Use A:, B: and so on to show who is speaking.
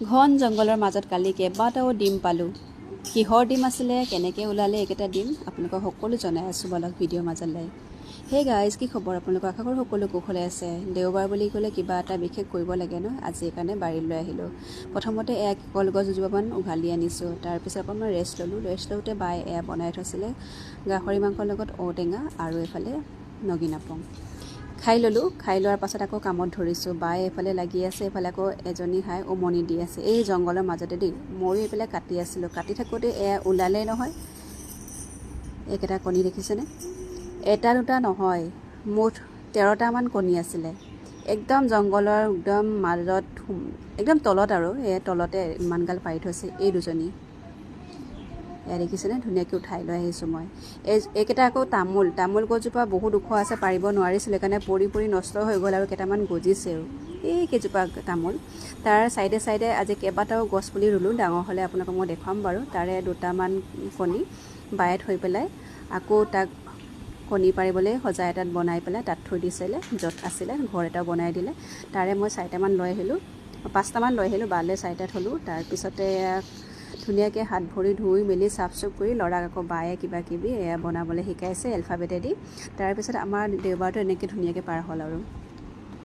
A: ঘন জংঘলৰ মাজত কালি কেইবাটাও ডিম পালোঁ। কিহৰ ডিম আছিলে, কেনেকৈ ওলালে, এইকেইটা ডিম আপোনালোকক সকলো জনাই আছোঁ বলক ভিডিঅ'ৰ মাজলৈ। হেই গাইজ, কি খবৰ আপোনালোকৰ? আশা কৰোঁ সকলো কুশলে আছে। দেওবাৰ বুলি ক'লে কিবা এটা বিশেষ কৰিব লাগে ন, আজি সেইকাৰণে বাৰীলৈ আহিলোঁ। প্ৰথমতে কলগছ দুজোপামান উঘালি আনিছোঁ, তাৰপিছত অকণমান ৰেষ্ট ল'লোঁ। ৰেষ্ট লওঁতে বাই বনাই থৈছিলে গাহৰি মাংসৰ লগত ঔটেঙা আৰু এইফালে নগিনা পং। খাই ল'লোঁ। খাই লোৱাৰ পাছত আকৌ কামত ধৰিছোঁ। বাই এইফালে লাগি আছে, এইফালে আকৌ এজনী হাই উমনি দি আছে এই জংঘলৰ মাজতে দেই। ময়ো এইফালে কাটি আছিলোঁ। কাটি থাকোঁতে ওলালেই নহয় এইকেইটা কণী, দেখিছেনে? এটা দুটা নহয়, মুঠ 13টামান কণী আছিলে। একদম জংঘলৰ একদম মাজত, একদম তলত আৰু তলতে ইমানগাল পাৰি থৈছে এই দুজনী। দেখিছেনে? ধুনীয়াকৈ উঠাই লৈ আহিছোঁ মই। এইকেইটা আকৌ তামোল গছজোপা বহুত ওখ আছে, পাৰিব নোৱাৰিছিলোঁ, সেইকাৰণে পৰি পৰি নষ্ট হৈ গ'ল আৰু কেইটামান গজিছেও এই কেইজোপা তামোল। তাৰ চাইডে চাইডে আজি কেইবাটাও গছ পুলি ৰুলোঁ, ডাঙৰ হ'লে আপোনালোকক মই দেখুৱাম বাৰু। তাৰে দুটামান কণী বায়ে থৈ পেলাই আকৌ তাক কণী পাৰিবলৈ সজা এটাত বনাই পেলাই তাত থৈ দিছিলে, য'ত আছিলে ঘৰ এটা বনাই দিলে। তাৰে মই 4টামান লৈ আহিলোঁ, 5টামান লৈ আহিলোঁ, বালৈ 4টা থ'লোঁ। তাৰপিছতে ধুনীয়াকৈ হাত ভৰি ধুই মেলি চাফ চুফ কৰি ল'ৰাক আকৌ বায়ে কিবা কিবি বনাবলৈ শিকাইছে এলফাবেটেদি। তাৰপিছত আমাৰ দেওবাৰটো এনেকৈ ধুনীয়াকৈ পাৰ হ'ল আৰু।